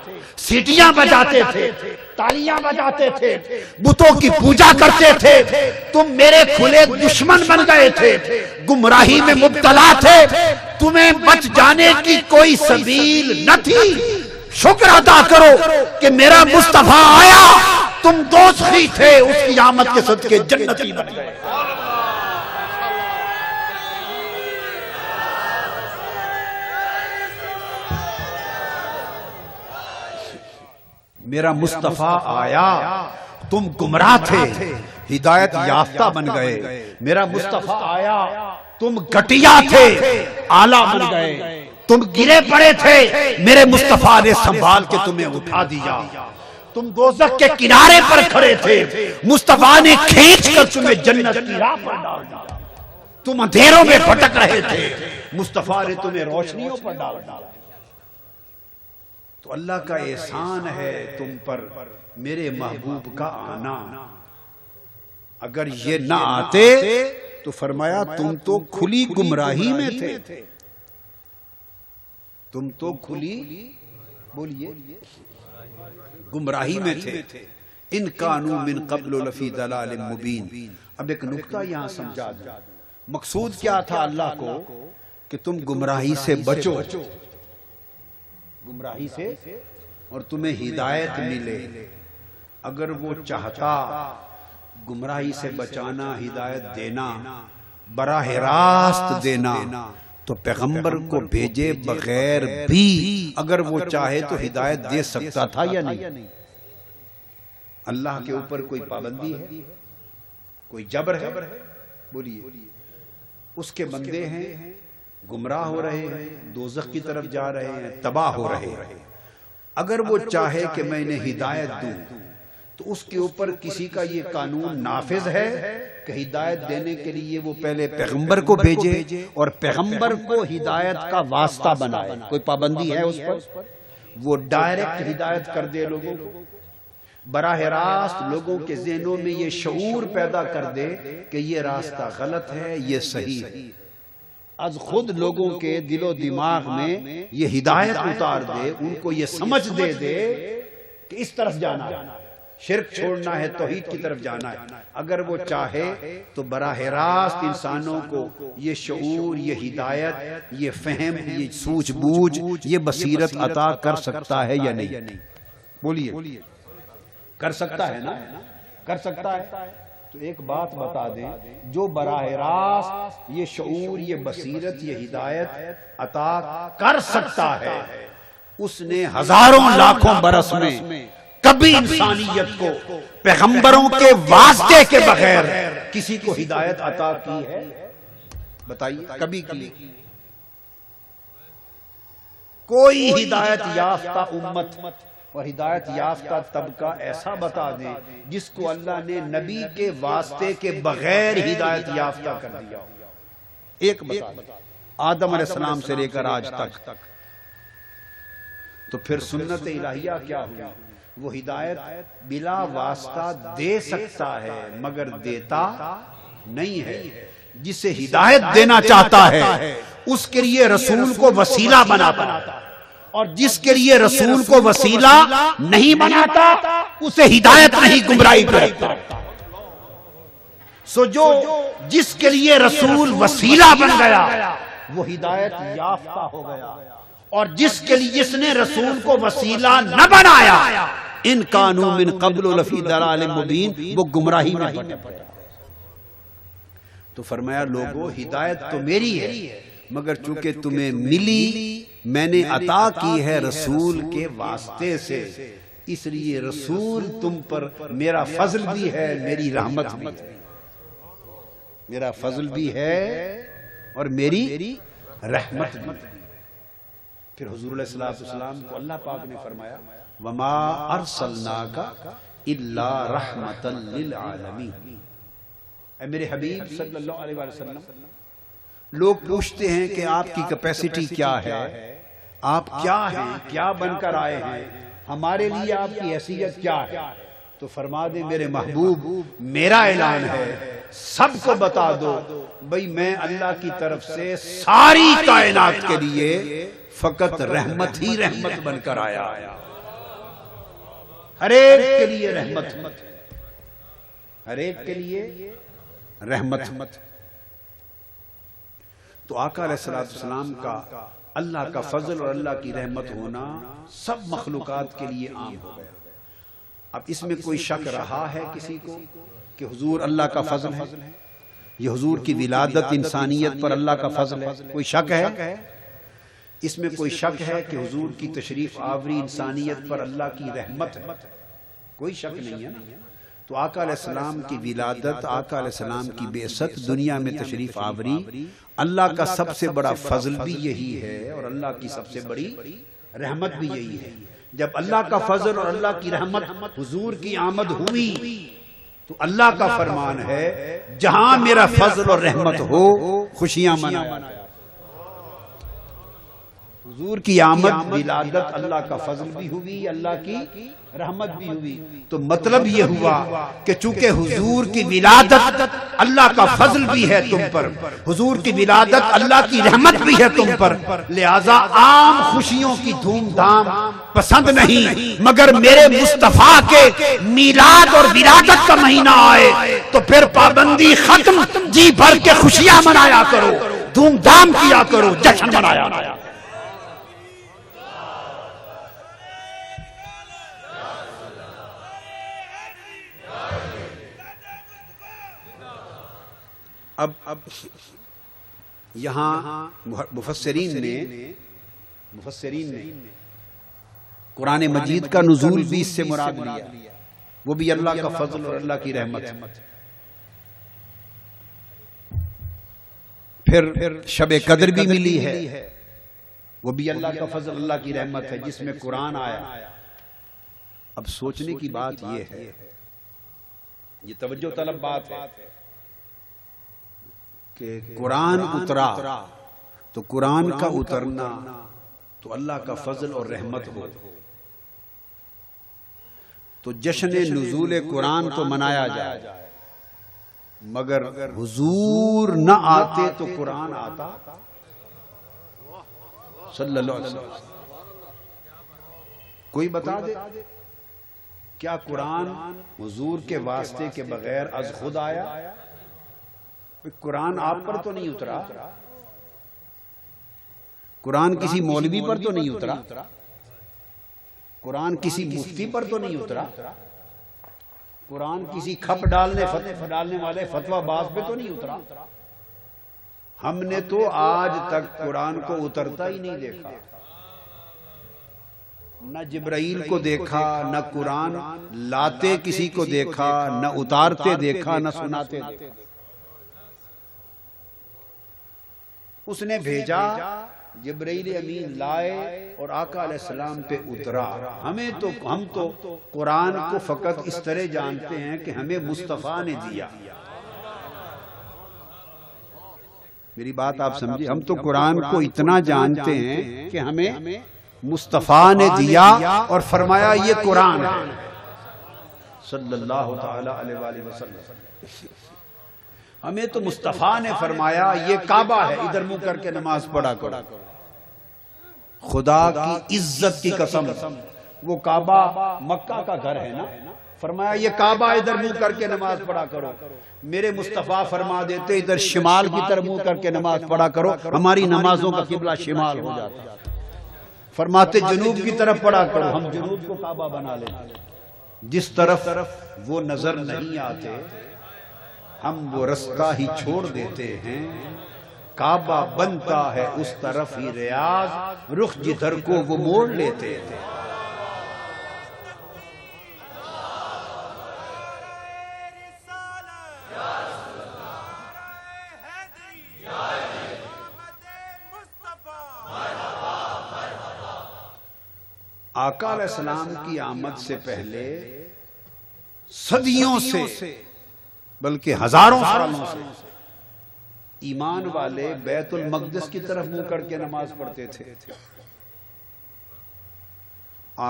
سیٹیاں بجاتے تھے، تالیاں بجاتے تھے، بتوں کی پوجا کرتے تھے. تم میرے کھلے دشمن بن گئے تھے، گمراہی میں مبتلا تھے، تمہیں بچ جانے کی کوئی سبیل نہ تھی. شکر ادا کرو کہ میرا مصطفیٰ آیا، تم دوزخی تھے، اس کی آمد کے صدقے جنتی بن گئے. میرا مصطفیٰ آیا، تم گمراہ تھے، ہدایت یافتہ بن گئے. میرا مصطفیٰ آیا، تم گھٹیا تھے، آلہ بن گئے. تم گرے پڑے تھے، میرے مصطفیٰ نے سنبھال کے تمہیں اٹھا دیا. تم دوزخ کے کنارے پر کھڑے تھے، مصطفیٰ نے کھینچ کر تمہیں جنت کی راہ پر ڈال دیا. تم اندھیروں میں بھٹک رہے تھے، مصطفیٰ نے تمہیں روشنیوں پر ڈال دیا. تو اللہ کا احسان ہے تم پر میرے محبوب کا آنا. اگر یہ نہ آتے تو فرمایا تم تو کھلی گمراہی میں تھے، تم تو کھلی بولیے گمراہی میں تھے. ان کانوا من قبل لفی ضلال مبین. اب ایک نکتہ یہاں سمجھا دوں. مقصود کیا تھا اللہ کو کہ تم گمراہی سے بچو، گمراہی سے، اور تمہیں ہدایت ملے. اگر وہ چاہتا گمراہی سے بچانا، ہدایت دینا، براہ راست دینا، تو پیغمبر کو بھیجے بغیر بھی اگر وہ چاہے تو ہدایت دے سکتا تھا یا نہیں؟ اللہ کے اوپر کوئی پابندی ہے؟ کوئی جبر ہے؟ بولیے. اس کے بندے ہیں، گمراہ ہو رہے ہیں، دوزخ کی طرف جا رہے ہیں، تباہ ہو رہے ہیں. اگر وہ چاہے کہ میں انہیں ہدایت دوں تو اس کے اوپر کسی کا یہ قانون نافذ ہے کہ ہدایت دینے کے لیے وہ پہلے پیغمبر کو بھیجے اور پیغمبر کو ہدایت کا واسطہ بنائے. کوئی پابندی ہے اس پر؟ وہ ڈائریکٹ ہدایت کر دے لوگوں کو، براہ راست لوگوں کے ذہنوں میں یہ شعور پیدا کر دے کہ یہ راستہ غلط ہے، یہ صحیح ہے. از خود لوگوں کے دل و دماغ میں یہ ہدایت اتار دے، ان کو یہ سمجھ دے کہ اس طرف جانا ہے، شرک چھوڑنا ہے، توحید کی طرف جانا ہے. اگر وہ چاہے تو براہ راست انسانوں کو یہ شعور، یہ ہدایت، یہ فہم، یہ سوجھ بوجھ، یہ بصیرت عطا کر سکتا ہے یا نہیں؟ بولیے. کر سکتا ہے نا؟ کر سکتا ہے. تو ایک بات بتا دیں، جو براہ راست یہ شعور، یہ بصیرت، یہ ہدایت عطا کر سکتا ہے، اس نے ہزاروں لاکھوں برس میں کبھی انسانیت کو پیغمبروں کے واسطے کے بغیر کسی کو ہدایت عطا کی ہے؟ بتائیے، کبھی کی؟ کوئی ہدایت یافتہ امت اور ہدایت یافتہ طبقہ ایسا بتا دیں جس کو اللہ نے نبی کے واسطے کے بغیر ہدایت یافتہ کر دیا. ایک بتا دیں، آدم علیہ السلام سے لے کر آج تک. تو پھر سنت الہیہ کیا ہوئی؟ وہ ہدایت بلا واسطہ دے سکتا ہے مگر دیتا نہیں ہے. جسے ہدایت دینا چاہتا ہے اس کے لیے رسول کو وسیلہ بناتا، اور جس کے لیے رسول کو وسیلہ نہیں بناتا اسے ہدایت نہیں، گمراہی کرتا. سو جو جس کے لیے رسول وسیلہ بن گیا وہ ہدایت یافتہ ہو گیا، اور جس کے لیے جس نے رسول کو وسیلہ نہ بنایا، ان کانوا من قبل لفی ضلال مبین، وہ گمراہی میں بھٹک گیا. تو فرمایا لوگوں، ہدایت تو میری ہے مگر چونکہ تمہیں ملی، میں نے عطا کی ہے رسول کے واسطے سے، اس لیے رسول تم پر میرا فضل بھی ہے، میری رحمت بھی ہے. میرا فضل بھی ہے اور میری رحمت بھی ہے. پھر حضور علیہ السلام کو اللہ پاک نے فرمایا وَمَا أَرْسَلْنَاكَ إِلَّا رَحْمَةً لِلْعَالَمِينَ. اے میرے حبیب صلی اللہ علیہ وسلم، لوگ پوچھتے ہیں کہ آپ کی کیپیسٹی کیا ہے، آپ کیا ہیں، کیا بن کر آئے ہیں، ہمارے لیے آپ کی حیثیت کیا ہے؟ تو فرما دیں میرے محبوب، میرا اعلان ہے، سب کو بتا دو بھئی میں اللہ کی طرف سے ساری کائنات کے لیے فقط رحمت ہی رحمت بن کر آیا. ہر ایک کے لیے رحمت، ہر ایک کے لیے رحمت. تو آقا علیہ السلام کا اللہ کا فضل اور اللہ کی رحمت ہونا سب مخلوقات کے لیے عام ہو گیا. اب اس میں کوئی شک رہا ہے کسی کو کہ حضور اللہ کا فضل ہے؟ یہ حضور کی ولادت انسانیت پر اللہ کا فضل ہے؟ کوئی شک ہے؟ اس میں کوئی شک ہے کہ حضور کی تشریف آوری انسانیت پر اللہ کی رحمت ہے؟ کوئی شک نہیں ہے. تو آقا علیہ السلام کی ولادت، آقا علیہ السلام کی بعثت، دنیا میں تشریف آوری اللہ کا سب سے بڑا فضل بھی یہی ہے اور اللہ کی سب سے بڑی رحمت بھی یہی ہے. جب اللہ کا فضل اور اللہ کی رحمت حضور کی آمد ہوئی تو اللہ کا فرمان ہے جہاں میرا فضل اور رحمت ہو خوشیاں منایا. حضور کی آمد ولادت اللہ کا فضل بھی ہوئی، اللہ کی رحمت بھی ہوئی. تو مطلب یہ ہوا کہ چونکہ حضور کی ولادت اللہ کا فضل بھی ہے تم پر، حضور کی ولادت اللہ کی رحمت بھی ہے تم پر، لہذا عام خوشیوں کی دھوم دھام پسند نہیں، مگر میرے مصطفیٰ کے میلاد اور ولادت کا مہینہ آئے تو پھر پابندی ختم، جی بھر کے خوشیاں منایا کرو، دھوم دھام کیا کرو، جشن منایا کرو. اب یہاں مفسرین نے قرآن مجید کا نزول بھی اس سے مراد لیا، وہ بھی اللہ کا فضل اور اللہ کی رحمت. پھر شب قدر بھی ملی ہے، وہ بھی اللہ کا فضل اللہ کی رحمت ہے جس میں قرآن آیا. اب سوچنے کی بات یہ ہے، یہ توجہ طلب بات ہے کہ قرآن اترا تو قرآن کا اترنا تو اللہ کا فضل اور رحمت ہو، تو جشن نزول قرآن تو منایا جائے، مگر حضور نہ آتے تو قرآن آتا صلی اللہ علیہ وسلم. کوئی بتا دے کیا قرآن حضور کے واسطے کے بغیر از خود آیا؟ قرآن آپ پر تو نہیں اترا، قرآن کسی مولوی پر تو نہیں اترا، قرآن کسی مفتی پر تو نہیں اترا، قرآن کسی کھپ ڈالنے والے فتویٰ باز پہ تو نہیں اترا. ہم نے تو آج تک قرآن کو اترتا ہی نہیں دیکھا، نہ جبرائیل کو دیکھا، نہ قرآن لاتے کسی کو دیکھا، نہ اتارتے دیکھا، نہ سناتے دیکھا. اس نے بھیجا، جبرائیل امین لائے اور آقا علیہ السلام پہ اترا. ہم تو قرآن کو فقط اس طرح جانتے ہیں کہ ہمیں مصطفیٰ نے دیا. میری بات آپ سمجھے، ہم تو قرآن کو اتنا جانتے ہیں کہ ہمیں مصطفیٰ نے دیا اور فرمایا یہ قرآن ہے صلی اللہ تعالی علیہ وآلہ وسلم. ہمیں تو مصطفیٰ نے فرمایا یہ کعبہ ہے، ادھر منہ کر کے نماز پڑھا کرو. خدا کی عزت کی قسم، وہ کعبہ مکہ کا گھر ہے نا، فرمایا یہ کعبہ ادھر منہ کر کے نماز پڑھا کرو. میرے مصطفیٰ فرما دیتے ادھر شمال کی طرف منہ کر کے نماز پڑھا کرو، ہماری نمازوں کا قبلہ شمال ہو جاتا. فرماتے جنوب کی طرف پڑھا کرو، ہم جنوب کو کعبہ بنا لیتے. جس طرف وہ نظر نہیں آتے ہم وہ رستہ ہی چھوڑ دیتے ہیں. کعبہ بنتا ہے اس طرف ہی ریاض، رخ جدھر کو وہ موڑ لیتے تھے. آقا علیہ السلام کی آمد سے پہلے صدیوں سے بلکہ ہزاروں سالوں سے ایمان والے بیت المقدس کی طرف منہ کر کے نماز پڑھتے تھے.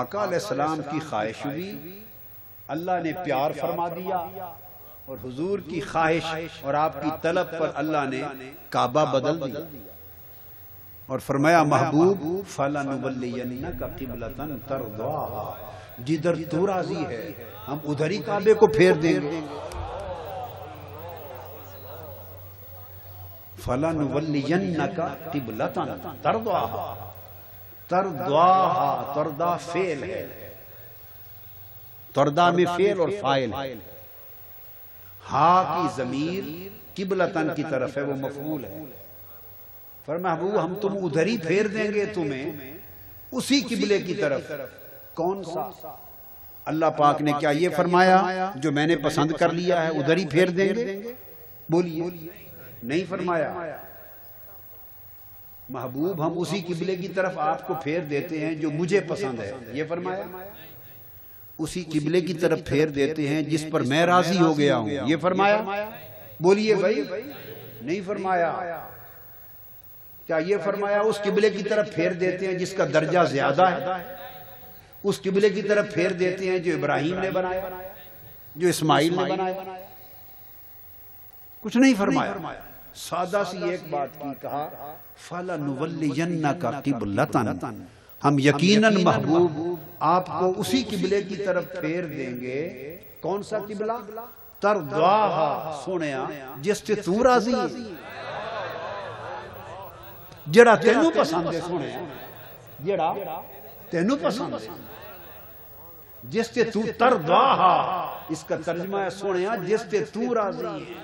آقا علیہ السلام کی خواہش ہوئی، اللہ نے پیار فرما دیا اور حضور کی خواہش اور آپ کی طلب پر اللہ نے کعبہ بدل دیا اور فرمایا محبوب فَلَنُوَلِّيَنَّكَ قِبْلَةً تَرْضَاهَا، جدھر تو راضی ہے ہم ادھر ہی کعبے کو پھیر دیں گے. فَلَنُوَلِّيَنَّكَ قِبْلَةً تَرْضَاهَا، ترضا، ترضا فعل ہے، ترضا میں فعل اور فاعل ہے. ہا کی ضمیر قبلتن کی طرف ہے، وہ مفعول ہے. فرمایا محبوب ہم تم ادھر ہی پھیر دیں گے تمہیں اسی قبلے کی طرف. کون سا؟ اللہ پاک نے کیا یہ فرمایا جو میں نے پسند کر لیا ہے ادھر ہی پھیر دیں گے؟ بولیے، نہیں فرمایا. محبوب ہم اسی قبلے کی طرف آپ کو پھیر دیتے ہیں جو مجھے پسند ہے، یہ فرمایا. اسی قبلے کی طرف پھیر دیتے ہیں جس پر میں راضی ہو گیا ہوں، یہ فرمایا. بولیے بھائی، نہیں فرمایا. کیا یہ فرمایا اس قبلے کی طرف پھیر دیتے ہیں جس کا درجہ زیادہ ہے؟ اس قبلے کی طرف پھیر دیتے ہیں جو ابراہیم نے بنایا، جو اسماعیل نے بنایا؟ کچھ نہیں فرمایا، سادہ سی ایک بات کی، کہا فَلَنُوَلِّيَنَّكَ قِبْلَةً، ہم یقیناً محبوب آپ کو اسی قبلے کی طرف پھیر دیں گے۔ کون سا قبلہ؟ ترضاہا، سنیا جس سے تو راضی ہے، جڑا تینوں پسند ہے، سنیا جڑا تینوں پسند ہے، جس سے تو ترضاہا، اس کا ترجمہ ہے سنیا جس سے تو راضی ہے۔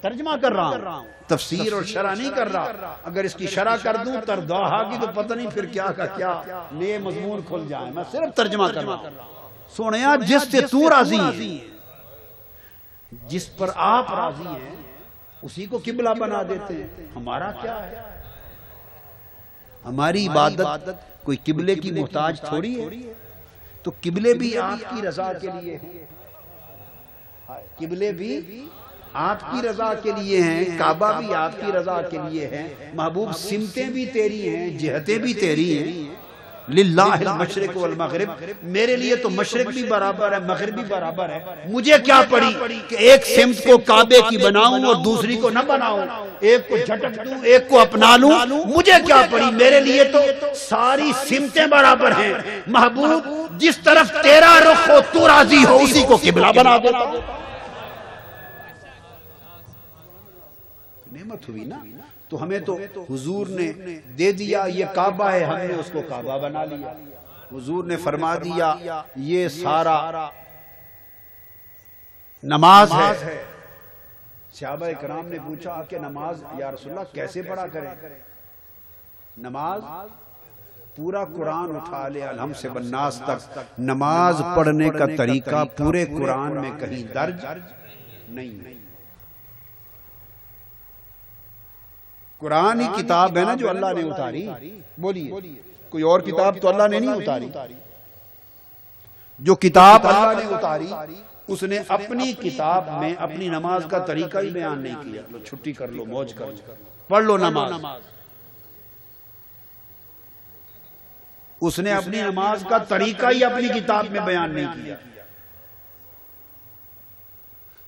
ترجمہ کر رہا ہوں، تفسیر اور شرح نہیں کر رہا، اگر اس کی شرح کر دوں ترضاہا کی تو پتہ نہیں پھر کیا کا کیا نئے مضمون کھل جائیں، میں صرف ترجمہ کر رہا ہوں۔ سنیا جس سے تو راضی ہے، جس پر آپ راضی ہیں اسی کو قبلہ بنا دیتے ہیں۔ ہمارا کیا ہے؟ ہماری عبادت کوئی قبلے کی محتاج تھوڑی ہے، تو قبلے بھی آپ کی رضا کے لیے ہیں، قبلے بھی آپ کی رضا کے لیے ہیں، کعبہ بھی آپ کی رضا کے لیے ہیں، محبوب سمتیں بھی تیری ہیں، جہتیں بھی تیری ہیں۔ للہ المشرق والمغرب، میرے لیے تو مشرق بھی برابر ہے، مغرب بھی برابر ہے، مجھے کیا پڑی کہ ایک سمت کو کعبے کی بناؤں اور دوسری کو نہ بناؤں، ایک کو جھٹک دوں ایک کو اپنا لوں، مجھے کیا پڑی، میرے لیے تو ساری سمتیں برابر ہیں۔ محبوب جس طرف تیرا رخ ہو تو راضی ہو اسی کو قبلہ بنا دیتا۔ نعمت ہوئی نا، تو ہمیں تو حضور نے دے دیا یہ کعبہ ہے، ہم نے اس کو کعبہ بنا لیا۔ حضور نے فرما دیا یہ سارا نماز ہے۔ صحابہ کرام نے پوچھا کہ نماز یا رسول اللہ کیسے پڑھا کریں؟ نماز پورا قرآن اٹھا لے الحم سے بالناس تک، نماز پڑھنے کا طریقہ پورے قرآن میں کہیں درج نہیں۔ قرآن ہی کتاب ہے نا جو اللہ نے اتاری، بولیے کوئی اور کتاب تو اللہ نے نہیں اتاری۔ جو کتاب اللہ نے اتاری اس نے اپنی کتاب میں اپنی نماز کا طریقہ ہی بیان نہیں کیا، لو چھٹی کر لو، موج کر لو، پڑھ لو نماز۔ اس نے اپنی نماز کا طریقہ ہی اپنی کتاب میں بیان نہیں کیا۔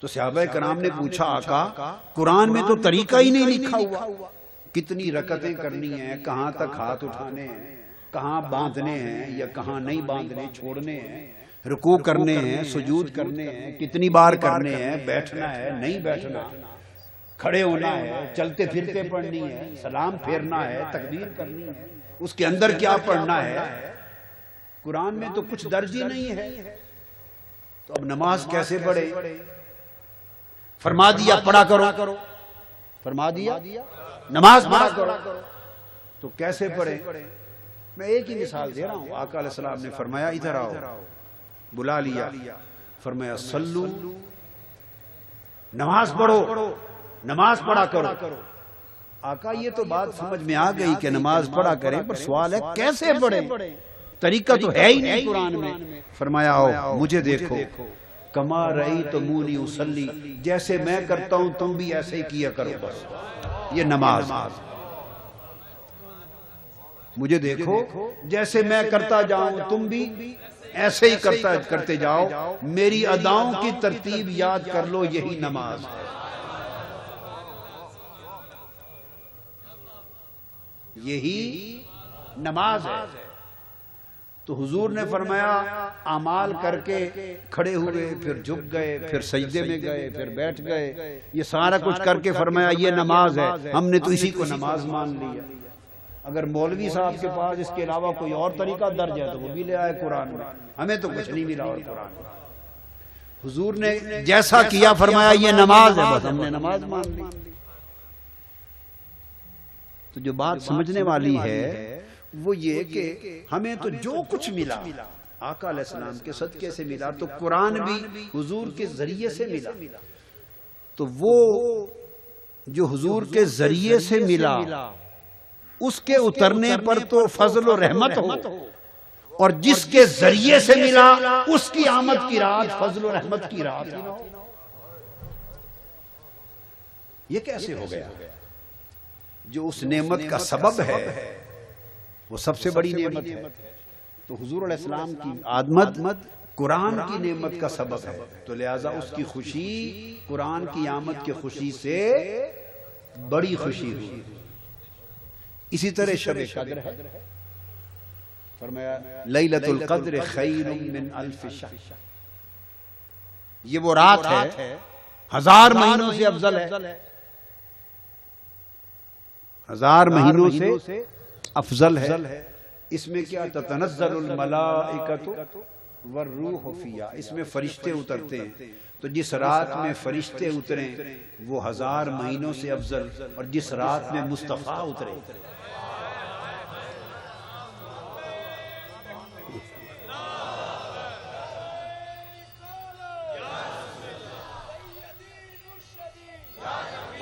تو صحابہ کرام نے پوچھا آقا قرآن میں تو طریقہ ہی نہیں لکھا ہوا، کتنی رکعتیں کرنی ہیں، کہاں تک ہاتھ اٹھانے ہیں، کہاں باندھنے ہیں یا کہاں نہیں باندھنے، چھوڑنے ہیں، رکوع کرنے ہیں، سجود کرنے ہیں، کتنی بار کرنے ہیں، بیٹھنا ہے نہیں بیٹھنا، کھڑے ہونا ہے، چلتے پھرتے پڑھنی ہے، سلام پھیرنا ہے، تکبیر کرنی ہے، اس کے اندر کیا پڑھنا ہے۔ قرآن میں تو کچھ درج ہی نہیں ہے، تو اب نماز کیسے پڑھے؟ فرما دیا پڑھا کرو، فرما دیا نماز پڑھا کرو، تو کیسے پڑھے؟ میں ایک ہی مثال دے رہا ہوں۔ آقا علیہ السلام نے فرمایا ادھر آؤ، بلا لیا، فرمایا صلو، نماز پڑھو، نماز پڑھا کرو۔ آقا یہ تو بات سمجھ میں آ گئی کہ نماز پڑھا کریں، پر سوال ہے کیسے پڑھیں؟ طریقہ تو ہے ہی نہیں قرآن میں۔ فرمایا آؤ مجھے دیکھو، کما رأیتمونی اصلی، جیسے میں کرتا ہوں تم بھی ایسے ہی کیا کرو، بس یہ نماز۔ مجھے دیکھو جیسے میں کرتا جاؤں تم بھی ایسے ہی کرتے جاؤ، میری اداؤں کی ترتیب یاد کر لو، یہی نماز ہے، یہی نماز ہے۔ تو حضور نے فرمایا اعمال کر کے کھڑے ہوئے، پھر جھک گئے، پھر سجدے میں گئے، پھر بیٹھ گئے، یہ سارا کچھ کر کے فرمایا یہ نماز ہے۔ ہم نے تو اسی کو نماز مان لیا۔ اگر مولوی صاحب کے پاس اس کے علاوہ کوئی اور طریقہ درج ہے تو وہ بھی لے آئے قرآن میں، ہمیں تو کچھ نہیں ملا اور قرآن میں۔ حضور نے جیسا کیا فرمایا یہ نماز ہے، بس ہم نے نماز مان لی۔ تو جو بات سمجھنے والی ہے وہ یہ کہ ہمیں تو جو کچھ ملا آقا علیہ السلام کے صدقے سے ملا، تو قرآن بھی حضور کے ذریعے سے ملا، تو وہ جو حضور کے ذریعے سے ملا اس کے اترنے پر تو فضل و رحمت ہو، اور جس کے ذریعے سے ملا اس کی آمد کی رات فضل و رحمت کی رات ہی نہ ہو۔ یہ کیسے ہو گیا؟ جو اس نعمت کا سبب ہے وہ سب سے بڑی نعمت ہے. تو حضور علیہ السلام کی آمد قرآن کی نعمت کا سبب ہے، تو لہذا اس کی خوشی قرآن کی آمد کی خوشی سے بڑی خوشی ہوئی. اسی طرح شب قدر ہے، فرمایا لیلۃ القدر خیر من الف شہر. یہ وہ رات ہے 1000 مہینوں سے افضل ہے، 1000 مہینوں سے افضل ہے. اس میں کیا تتنزل الملائکۃ والروح فیہا، اس میں فرشتے اترتے ہیں. تو جس رات میں فرشتے اتریں وہ 1000 مہینوں سے افضل، اور جس رات میں مصطفیٰ اترے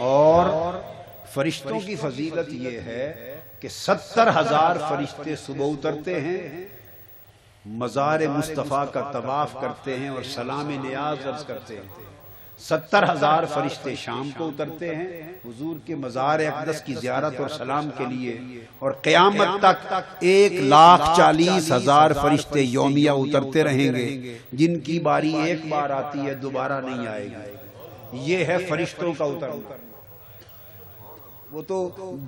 اور فرشتوں کی فضیلت یہ ہے کہ 70,000 فرشتے صبح اترتے ہیں، مزار مصطفیٰ کا طواف کرتے ہیں اور سلام نیاز عرض کرتے ہیں. 70,000 فرشتے شام کو اترتے ہیں حضور کے مزار اقدس کی زیارت اور سلام کے لیے، اور قیامت تک 1,40,000 فرشتے یومیہ اترتے رہیں گے، جن کی باری ایک بار آتی ہے دوبارہ نہیں آئے گی. یہ ہے فرشتوں کا اترنا. وہ تو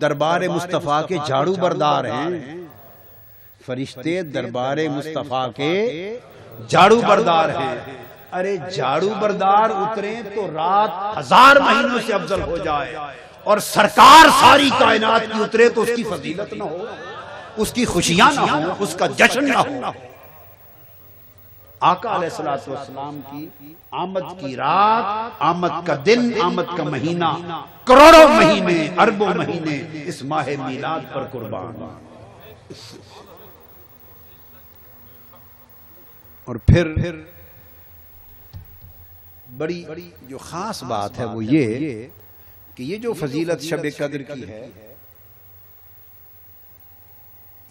دربار مصطفیٰ کے جھاڑو بردار ہیں، فرشتے دربار مصطفیٰ کے جھاڑو بردار ہیں. ارے جھاڑو بردار اتریں تو رات 1000 مہینوں سے افضل ہو جائے، اور سرکار ساری کائنات کی اترے تو اس کی فضیلت نہ ہو، اس کی خوشیاں نہ ہو، اس کا جشن نہ ہو. آقا علیہ الصلوۃ والسلام کی آمد کی رات، آمد کا دن، آمد کا مہینہ، کروڑوں مہینے، اربوں مہینے اس ماہ میلاد پر قربان. اور پھر بڑی جو خاص بات ہے وہ یہ کہ یہ جو فضیلت شب قدر کی ہے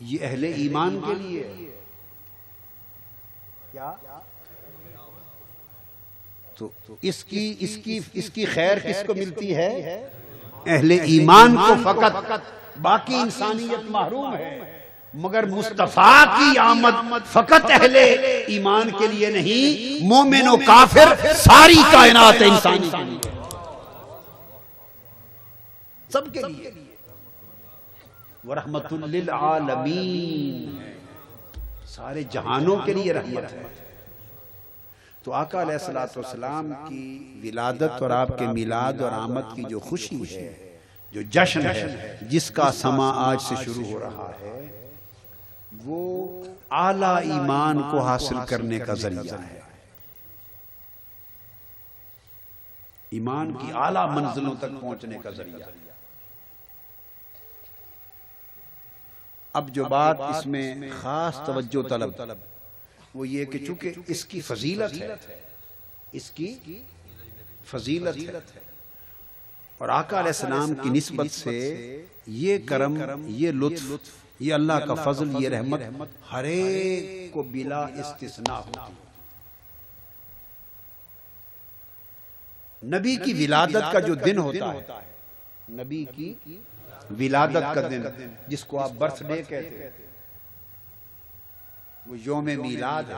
یہ اہل ایمان کے لیے ہے. تو اس کی خیر کس کو ملتی ہے؟ اہل ایمان کو فقط، باقی انسانیت محروم ہے. مگر مصطفیٰ کی آمد فقط اہل ایمان کے لیے نہیں، مومن و کافر ساری کائنات انسانی سب کے لیے. ورحمت للعالمین، سارے جہانوں کے لیے رحمت ہے. تو آقا علیہ الصلوۃ والسلام کی ولادت اور آپ کے میلاد اور آمد کی جو خوشی ہے، جو جشن ہے، جس کا سما آج سے شروع ہو رہا ہے، وہ اعلیٰ ایمان کو حاصل کرنے کا ذریعہ ہے. ایمان کی اعلیٰ منزلوں تک پہنچنے کا ذریعہ. اب جو بات اس میں خاص توجہ طلب وہ یہ کہ چونکہ اس کی فضیلت ہے، اس کی فضیلت ہے، اور آقا علیہ السلام کی نسبت سے یہ کرم، یہ لطف، یہ اللہ کا فضل، یہ رحمت ہر ایک کو بلا استثناء ہوتی. نبی کی ولادت کا جو دن ہوتا ہے، نبی کی ولادت کا دن جس کو آپ برتھ ڈے کہتے ہیں، وہ یوم میلاد ہے.